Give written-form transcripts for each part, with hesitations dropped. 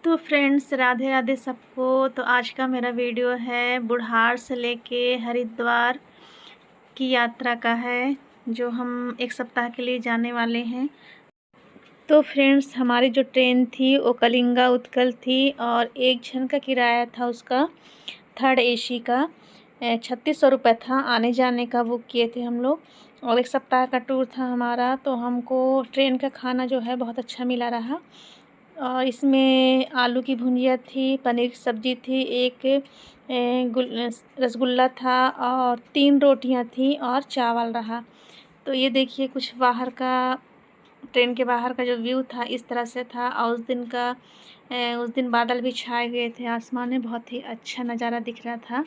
तो फ्रेंड्स, राधे राधे सबको। तो आज का मेरा वीडियो है बुढ़ार से लेके हरिद्वार की यात्रा का है, जो हम 1 सप्ताह के लिए जाने वाले हैं। तो फ्रेंड्स, हमारी जो ट्रेन थी वो कलिंगा उत्कल थी और एक जन का किराया था उसका 3rd AC का 3600 रुपये था। आने जाने का बुक किए थे हम लोग और 1 सप्ताह का टूर था हमारा। तो हमको ट्रेन का खाना जो है बहुत अच्छा मिला रहा। और इसमें आलू की भुजिया थी, पनीर की सब्ज़ी थी, एक रसगुल्ला था और 3 रोटियां थी और चावल रहा। तो ये देखिए कुछ बाहर का, ट्रेन के बाहर का जो व्यू था इस तरह से था। और उस दिन बादल भी छाए हुए थे, आसमान में बहुत ही अच्छा नज़ारा दिख रहा था।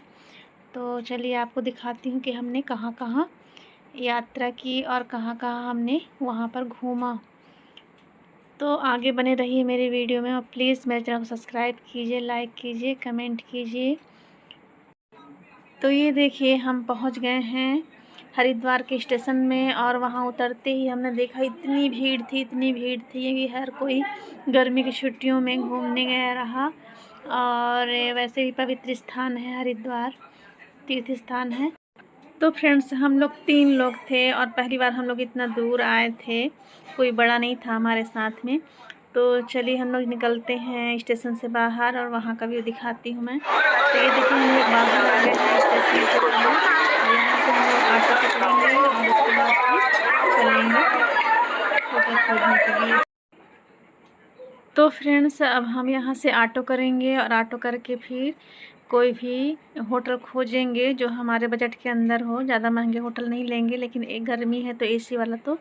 तो चलिए आपको दिखाती हूँ कि हमने कहाँ कहाँ यात्रा की और कहाँ कहाँ हमने वहाँ पर घूमा। तो आगे बने रहिए मेरे वीडियो में और प्लीज़ मेरे चैनल को सब्सक्राइब कीजिए, लाइक कीजिए, कमेंट कीजिए। तो ये देखिए हम पहुंच गए हैं हरिद्वार के स्टेशन में और वहां उतरते ही हमने देखा इतनी भीड़ थी कि हर कोई गर्मी की छुट्टियों में घूमने गया रहा। और वैसे भी पवित्र स्थान है हरिद्वार, तीर्थ स्थान है। तो फ्रेंड्स, हम लोग 3 लोग थे और पहली बार हम लोग इतना दूर आए थे, कोई बड़ा नहीं था हमारे साथ में। तो चलिए हम लोग निकलते हैं स्टेशन से बाहर और वहाँ का व्यू दिखाती हूँ मैं। तो ये देखिए हम लोग बाहर आ गए हैं स्टेशन से बाहर और यहाँ से हम लोग ऑटो पकड़ेंगे और उसके बाद फिर चलेंगे होटल खोजने के लिए। तो फ्रेंड्स, अब हम यहाँ से ऑटो करेंगे और ऑटो करके फिर कोई भी होटल खोजेंगे जो हमारे बजट के अंदर हो। ज़्यादा महंगे होटल नहीं लेंगे, लेकिन एक गर्मी है तो AC वाला तो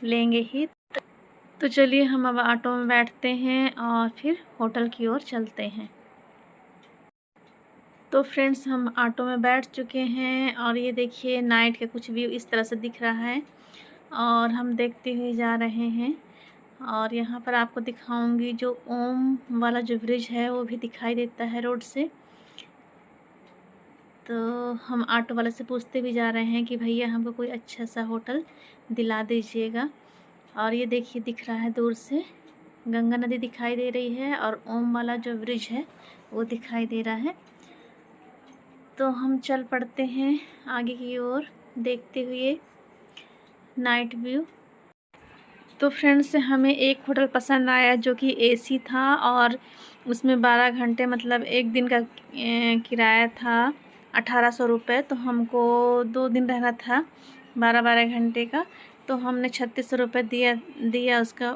लेंगे ही। तो चलिए हम अब ऑटो में बैठते हैं और फिर होटल की ओर चलते हैं। तो फ्रेंड्स, हम ऑटो में बैठ चुके हैं और ये देखिए नाइट का कुछ व्यू इस तरह से दिख रहा है और हम देखते हुए जा रहे हैं। और यहाँ पर आपको दिखाऊंगी जो ओम वाला जो ब्रिज है वो भी दिखाई देता है रोड से। तो हम ऑटो वाले से पूछते भी जा रहे हैं कि भैया हमको कोई अच्छा सा होटल दिला दीजिएगा। और ये देखिए दिख रहा है दूर से गंगा नदी दिखाई दे रही है और ओम वाला जो ब्रिज है वो दिखाई दे रहा है। तो हम चल पड़ते हैं आगे की ओर देखते हुए नाइट व्यू। तो फ्रेंड्स, हमें एक होटल पसंद आया जो कि AC था और उसमें 12 घंटे मतलब एक दिन का किराया था 1800 रुपये। तो हमको 2 दिन रहना था 12-12 घंटे का। तो हमने 3600 रुपये दिया उसका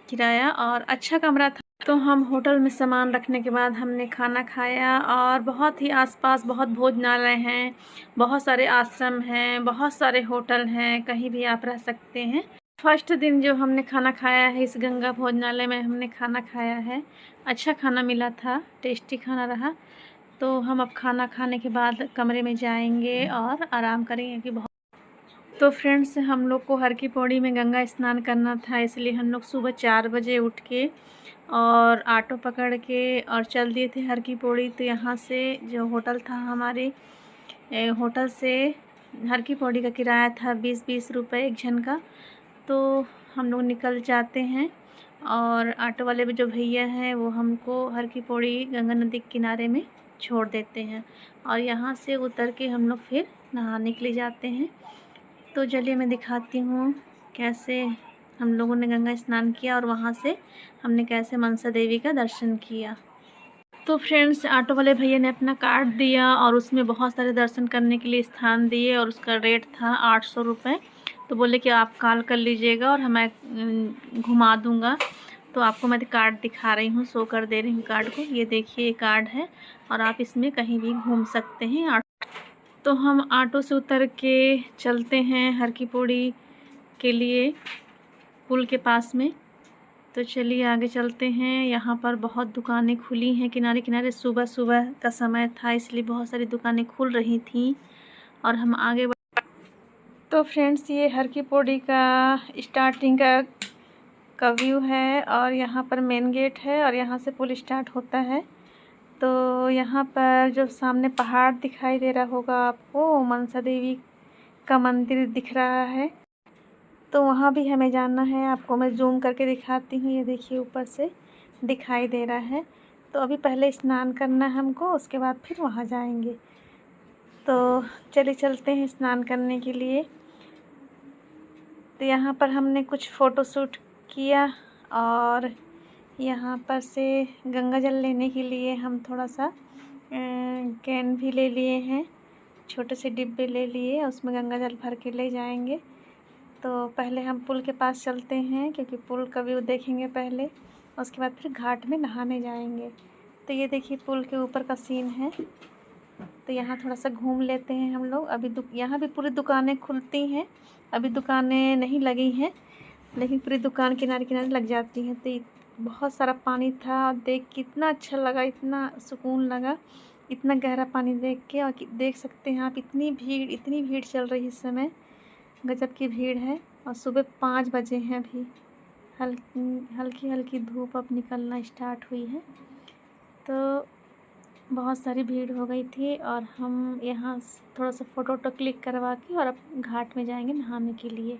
किराया और अच्छा कमरा था। तो हम होटल में सामान रखने के बाद हमने खाना खाया और बहुत ही आसपास बहुत भोजनालय हैं, बहुत सारे आश्रम हैं, बहुत सारे होटल हैं, कहीं भी आप रह सकते हैं। फर्स्ट दिन जो हमने खाना खाया है इस गंगा भोजनालय में हमने खाना खाया है, अच्छा खाना मिला था, टेस्टी खाना रहा। तो हम अब खाना खाने के बाद कमरे में जाएंगे और आराम करेंगे कि बहुत। तो फ्रेंड्स, हम लोग को हर की पौड़ी में गंगा स्नान करना था, इसलिए हम लोग सुबह 4 बजे उठ के और ऑटो पकड़ के और चल दिए थे हर की पौड़ी। तो यहाँ से जो होटल था हमारे होटल से हर की पौड़ी का किराया था 20-20 रुपये एक जन का। तो हम लोग निकल जाते हैं और ऑटो वाले भी जो भैया हैं वो हमको हर की पौड़ी गंगा नदी के किनारे में छोड़ देते हैं और यहाँ से उतर के हम लोग फिर नहाने के लिए जाते हैं। तो चलिए मैं दिखाती हूँ कैसे हम लोगों ने गंगा स्नान किया और वहाँ से हमने कैसे मनसा देवी का दर्शन किया। तो फ्रेंड्स, ऑटो वाले भैया ने अपना कार्ड दिया और उसमें बहुत सारे दर्शन करने के लिए स्थान दिए और उसका रेट था 800 रुपये। तो बोले कि आप कॉल कर लीजिएगा और मैं घुमा दूँगा। तो आपको मैं कार्ड दिखा रही हूँ, शो कर दे रही हूँ कार्ड को। ये देखिए ये कार्ड है और आप इसमें कहीं भी घूम सकते हैं। तो हम ऑटो से उतर के चलते हैं हर की पौड़ी के लिए पुल के पास में। तो चलिए आगे चलते हैं। यहाँ पर बहुत दुकानें खुली हैं किनारे किनारे, सुबह सुबह का समय था इसलिए बहुत सारी दुकानें खुल रही थी और हम आगे तो फ्रेंड्स, ये हर की पौड़ी का स्टार्टिंग का व्यू है और यहाँ पर मेन गेट है और यहाँ से पुल स्टार्ट होता है। तो यहाँ पर जो सामने पहाड़ दिखाई दे रहा होगा आपको, मनसा देवी का मंदिर दिख रहा है। तो वहाँ भी हमें जाना है, आपको मैं जूम करके दिखाती हूँ। ये देखिए ऊपर से दिखाई दे रहा है। तो अभी पहले स्नान करना है हमको, उसके बाद फिर वहाँ जाएंगे। तो चलिए चलते हैं स्नान करने के लिए। तो यहाँ पर हमने कुछ फ़ोटो शूट किया और यहाँ पर से गंगा जल लेने के लिए हम थोड़ा सा कैन भी ले लिए हैं, छोटे से डिब्बे ले लिए, उसमें गंगा जल भर के ले जाएंगे। तो पहले हम पुल के पास चलते हैं क्योंकि पुल का व्यू देखेंगे पहले, उसके बाद फिर घाट में नहाने जाएंगे। तो ये देखिए पुल के ऊपर का सीन है। तो यहाँ थोड़ा सा घूम लेते हैं हम लोग। अभी यहाँ भी पूरी दुकानें खुलती हैं, अभी दुकानें नहीं लगी हैं, लेकिन पूरी दुकान किनारे किनारे लग जाती हैं। तो बहुत सारा पानी था, देख कितना अच्छा लगा, इतना सुकून लगा, इतना गहरा पानी देख के। और देख सकते हैं आप इतनी भीड़ चल रही है इस समय, गजब की भीड़ है। और सुबह 5 बजे हैं, अभी हल्की हल्की धूप अब निकलना स्टार्ट हुई है। तो बहुत सारी भीड़ हो गई थी और हम यहाँ थोड़ा सा फ़ोटो क्लिक करवा के और अब घाट में जाएंगे नहाने के लिए।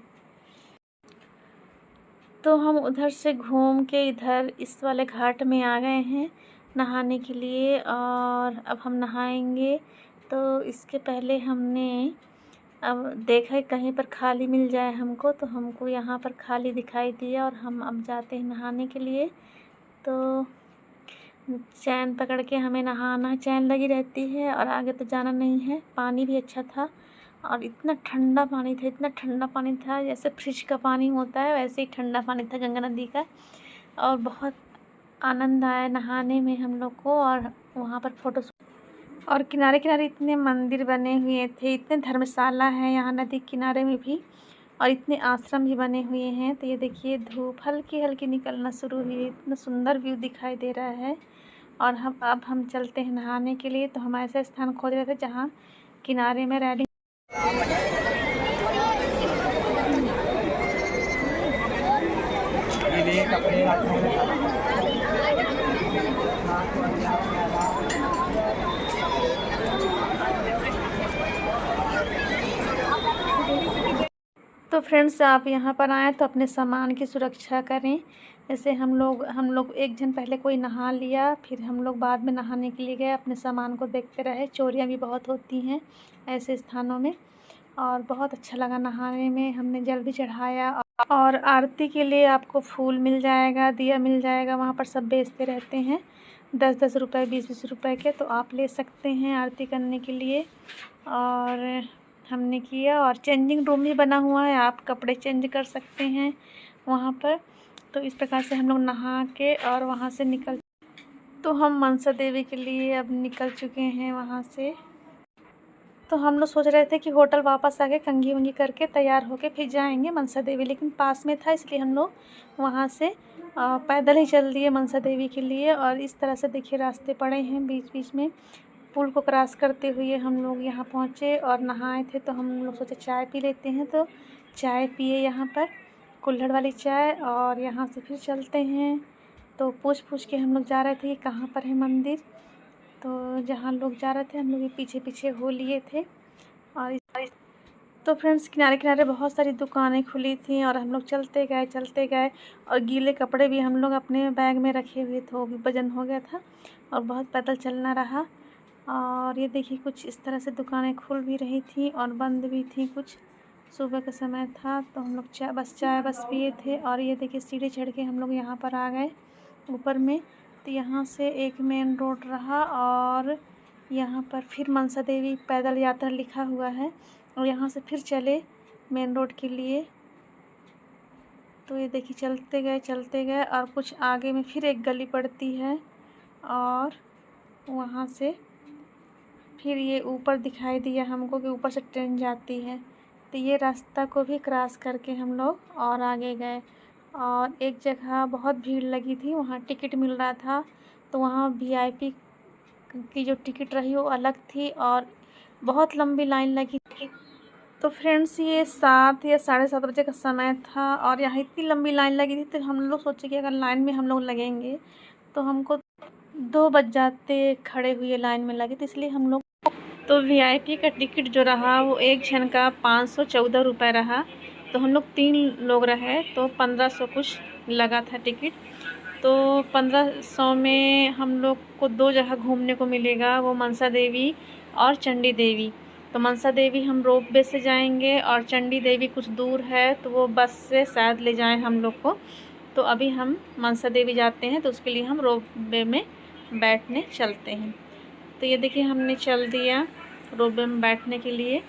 तो हम उधर से घूम के इधर इस वाले घाट में आ गए हैं नहाने के लिए और अब हम नहाएंगे। तो इसके पहले हमने अब देखा है कहीं पर खाली मिल जाए हमको, तो हमको यहाँ पर खाली दिखाई दिया और हम अब जाते हैं नहाने के लिए। तो चैन पकड़ के हमें नहाना, चैन लगी रहती है और आगे तो जाना नहीं है। पानी भी अच्छा था और इतना ठंडा पानी था, इतना ठंडा पानी था जैसे फ्रिज का पानी होता है, वैसे ही ठंडा पानी था गंगा नदी का। और बहुत आनंद आया नहाने में हम लोग को। और वहाँ पर फ़ोटो और किनारे किनारे इतने मंदिर बने हुए थे, इतने धर्मशाला है यहाँ नदी किनारे में भी, और इतने आश्रम भी बने हुए हैं। तो ये देखिए धूप हल्की हल्की निकलना शुरू हुई है, इतना सुंदर व्यू दिखाई दे रहा है। और अब हम चलते हैं नहाने के लिए। तो हम ऐसा स्थान खोज रहे थे जहाँ किनारे में रेलिंग। तो फ्रेंड्स आप यहाँ पर आएँ तो अपने सामान की सुरक्षा करें। जैसे हम लोग एक जन पहले कोई नहा लिया, फिर हम लोग बाद में नहाने के लिए गए, अपने सामान को देखते रहे। चोरियाँ भी बहुत होती हैं ऐसे स्थानों में। और बहुत अच्छा लगा नहाने में, हमने जल भी चढ़ाया। और आरती के लिए आपको फूल मिल जाएगा, दिया मिल जाएगा, वहाँ पर सब बेचते रहते हैं 10-10 रुपये 20-20 रुपये के, तो आप ले सकते हैं आरती करने के लिए। और हमने किया। और चेंजिंग रूम भी बना हुआ है, आप कपड़े चेंज कर सकते हैं वहाँ पर। तो इस प्रकार से हम लोग नहा के और वहाँ से निकल, तो हम मनसा देवी के लिए अब निकल चुके हैं वहाँ से। तो हम लोग सोच रहे थे कि होटल वापस आके कंघी वंघी करके तैयार होके फिर जाएंगे मनसा देवी, लेकिन पास में था इसलिए हम लोग वहाँ से पैदल ही चल दिए मनसा देवी के लिए। और इस तरह से देखिए रास्ते पड़े हैं बीच बीच में। पुल को क्रॉस करते हुए हम लोग यहाँ पहुँचे और नहाए थे। तो हम लोग सोचे चाय पी लेते हैं, तो चाय पिए यहाँ पर, कुल्हड़ वाली चाय। और यहाँ से फिर चलते हैं। तो पूछ के हम लोग जा रहे थे कि कहाँ पर है मंदिर। तो जहाँ लोग जा रहे थे हम लोग ये पीछे पीछे हो लिए थे। और तो फ्रेंड्स किनारे किनारे बहुत सारी दुकानें खुली थी और हम लोग चलते गए। और गीले कपड़े भी हम लोग अपने बैग में रखे हुए थे, वो भी वजन हो गया था और बहुत पैदल चलना रहा। और ये देखिए कुछ इस तरह से दुकानें खुल भी रही थी और बंद भी थी कुछ। सुबह का समय था तो हम लोग चाय बस पिए थे। और ये देखिए सीढ़ी चढ़ के हम लोग यहाँ पर आ गए ऊपर में। तो यहाँ से एक मेन रोड रहा और यहाँ पर फिर मनसा देवी पैदल यात्रा लिखा हुआ है। और यहाँ से फिर चले मेन रोड के लिए। तो ये देखिए चलते गए और कुछ आगे में फिर एक गली पड़ती है और वहाँ से फिर ये ऊपर दिखाई दिया हमको कि ऊपर से ट्रेन जाती है। तो ये रास्ता को भी क्रॉस करके हम लोग और आगे गए। और एक जगह बहुत भीड़ लगी थी, वहाँ टिकट मिल रहा था। तो वहाँ VIP की जो टिकट रही वो अलग थी और बहुत लंबी लाइन लगी थी। तो फ्रेंड्स ये 7 या 7:30 बजे का समय था और यहाँ इतनी लंबी लाइन लगी थी। तो हम लोग सोचे कि अगर लाइन में हम लोग लगेंगे तो हमको 2 बज जाते खड़े हुए लाइन में लगे। तो इसलिए हम लोग, तो VIP का टिकट जो रहा वो एक जन का 514 रुपये रहा। तो हम लोग 3 लोग रहे तो 1500 कुछ लगा था टिकट। तो 1500 में हम लोग को 2 जगह घूमने को मिलेगा, वो मनसा देवी और चंडी देवी। तो मनसा देवी हम रोपवे से जाएंगे और चंडी देवी कुछ दूर है, तो वो बस से शायद ले जाएं हम लोग को। तो अभी हम मनसा देवी जाते हैं, तो उसके लिए हम रोपवे में बैठने चलते हैं। तो ये देखिए हमने चल दिया रोपवे में बैठने के लिए।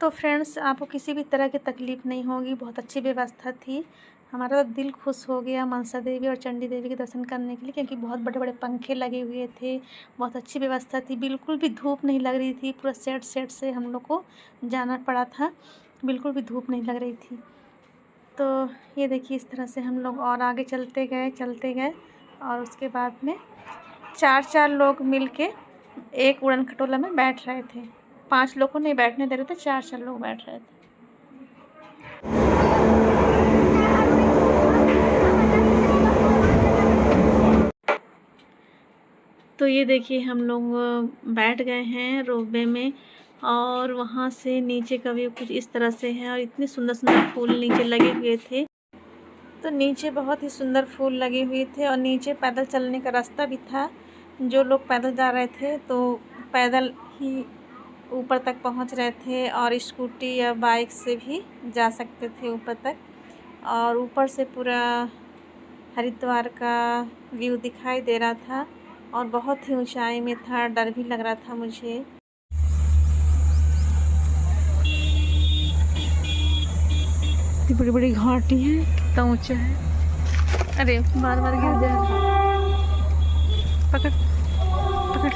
तो फ्रेंड्स, आपको किसी भी तरह की तकलीफ़ नहीं होगी, बहुत अच्छी व्यवस्था थी। हमारा तो दिल खुश हो गया मनसा देवी और चंडी देवी के दर्शन करने के लिए, क्योंकि बहुत बड़े-बड़े पंखे लगे हुए थे, बहुत अच्छी व्यवस्था थी, बिल्कुल भी धूप नहीं लग रही थी। पूरा सेट से हम लोग को जाना पड़ा था, बिल्कुल भी धूप नहीं लग रही थी। तो ये देखिए इस तरह से हम लोग और आगे चलते गए और उसके बाद में 4 लोग मिल के एक उड़न खटोला में बैठ रहे थे। 5 लोग को नहीं बैठने दे रहे थे, 4 लोग बैठ रहे थे। तो ये देखिए हम लोग बैठ गए हैं रोपवे में, और वहाँ से नीचे का व्यू कुछ इस तरह से है, और इतने सुंदर फूल नीचे लगे हुए थे। तो नीचे बहुत ही सुंदर फूल लगे हुए थे, और नीचे पैदल चलने का रास्ता भी था। जो लोग पैदल जा रहे थे तो पैदल ही ऊपर तक पहुंच रहे थे, और स्कूटी या बाइक से भी जा सकते थे ऊपर तक। और ऊपर से पूरा हरिद्वार का व्यू दिखाई दे रहा था, और बहुत ही ऊंचाई में था, डर भी लग रहा था मुझे। इतनी बड़ी बड़ी घाटी है, कितना ऊंचा है। अरे बार बार गिर जा रहा। पकड़ पकड़।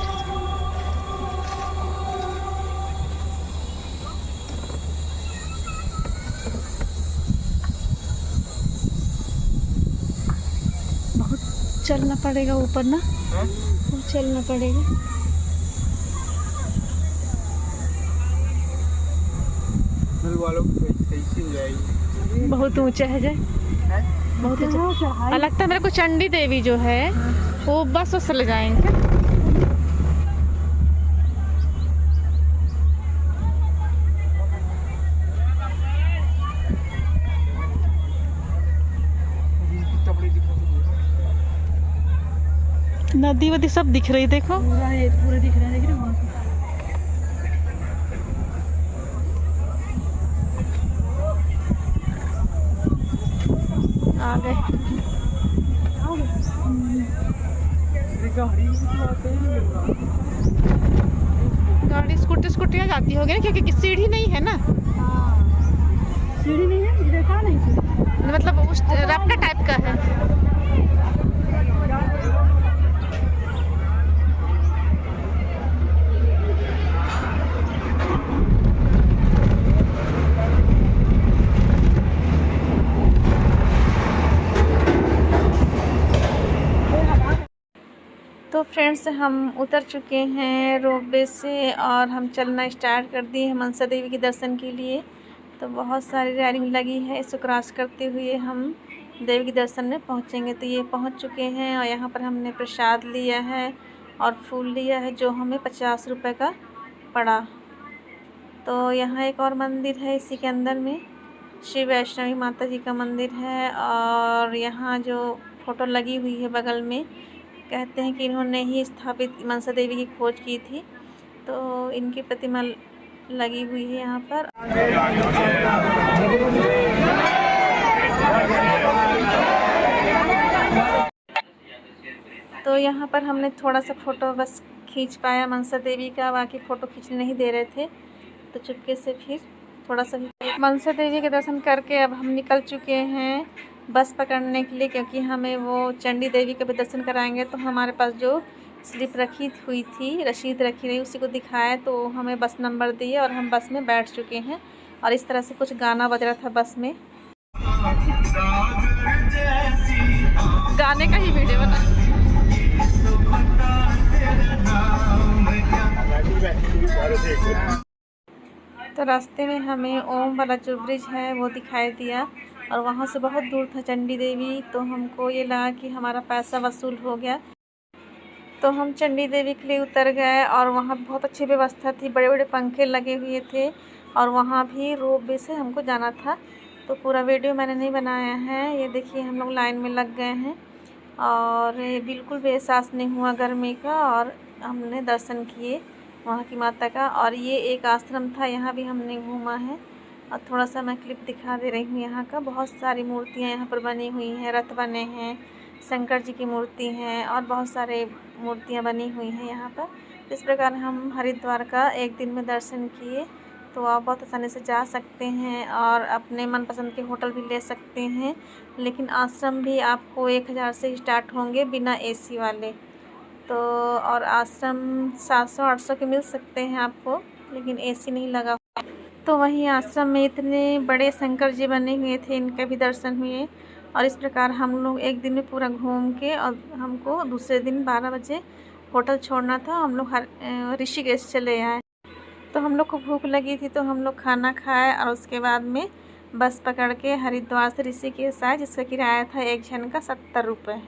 बहुत चलना पड़ेगा ऊपर ना, बहुत चलना पड़ेगा। बहुत ऊंचा है जाए, बहुत ऊंचा। लगता है मेरे को चंडी देवी जो है वो बस से ले जाएंगे। नदी वदी सब दिख रही, देखो पूरा दिख रहा है। आ गए। गाड़ी स्कूटियाँ जाती होगी ना, क्योंकि सीढ़ी नहीं है ना। सीढ़ी नहीं है इधर का, नहीं मतलब उस राफ्टा टाइप का है। तो फ्रेंड्स, हम उतर चुके हैं रोपवे से, और हम चलना स्टार्ट कर दिए हैं मनसा देवी के दर्शन के लिए। तो बहुत सारी रेलिंग लगी है, इसको क्रॉस करते हुए हम देवी के दर्शन में पहुंचेंगे। तो ये पहुंच चुके हैं, और यहाँ पर हमने प्रसाद लिया है और फूल लिया है, जो हमें 50 रुपये का पड़ा। तो यहाँ एक और मंदिर है, इसी के अंदर में श्री वैष्णवी माता जी का मंदिर है। और यहाँ जो फ़ोटो लगी हुई है बगल में, कहते हैं कि इन्होंने ही स्थापित मनसा देवी की खोज की थी। तो इनकी प्रतिमा लगी हुई है यहाँ पर। तो यहाँ पर हमने थोड़ा सा फ़ोटो बस खींच पाया मनसा देवी का, बाकी फ़ोटो खींचने नहीं दे रहे थे, तो चुपके से फिर थोड़ा सा मनसा देवी के दर्शन करके अब हम निकल चुके हैं बस पकड़ने के लिए, क्योंकि हमें वो चंडी देवी के भी दर्शन कराएंगे। तो हमारे पास जो स्लिप रखी हुई थी, रसीद रखी रही, उसी को दिखाया, तो हमें बस नंबर दिए और हम बस में बैठ चुके हैं। और इस तरह से कुछ गाना बज रहा था बस में, गाने का ही वीडियो बना। तो रास्ते में हमें ओम वाला जो ब्रिज है वो दिखाई दिया, और वहाँ से बहुत दूर था चंडी देवी। तो हमको ये लगा कि हमारा पैसा वसूल हो गया, तो हम चंडी देवी के लिए उतर गए। और वहाँ बहुत अच्छी व्यवस्था थी, बड़े बड़े पंखे लगे हुए थे, और वहाँ भी रोपवे से हमको जाना था। तो पूरा वीडियो मैंने नहीं बनाया है। ये देखिए हम लोग लाइन में लग गए हैं और बिल्कुल भी एहसास नहीं हुआ गर्मी का, और हमने दर्शन किए वहाँ की माता का। और ये एक आश्रम था, यहाँ भी हमने घूमा है। और थोड़ा सा मैं क्लिप दिखा दे रही हूँ यहाँ का। बहुत सारी मूर्तियाँ यहाँ पर बनी हुई हैं, रथ बने हैं, शंकर जी की मूर्ति हैं और बहुत सारे मूर्तियाँ बनी हुई हैं यहाँ पर। इस प्रकार हम हरिद्वार का एक दिन में दर्शन किए। तो आप बहुत आसानी से जा सकते हैं और अपने मनपसंद के होटल भी ले सकते हैं। लेकिन आश्रम भी आपको 1000 से स्टार्ट होंगे बिना एसी वाले। तो और आश्रम 700-800 के मिल सकते हैं आपको, लेकिन एसी नहीं लगा। तो वहीं आश्रम में इतने बड़े शंकर जी बने हुए थे, इनके भी दर्शन हुए। और इस प्रकार हम लोग एक दिन में पूरा घूम के, और हमको दूसरे दिन 12 बजे होटल छोड़ना था। हम लोग ऋषिकेश चले आए। तो हम लोग को भूख लगी थी तो हम लोग खाना खाए और उसके बाद में बस पकड़ के हरिद्वार से ऋषिकेश आए, जिसका किराया था एक जन का 70 रुपये।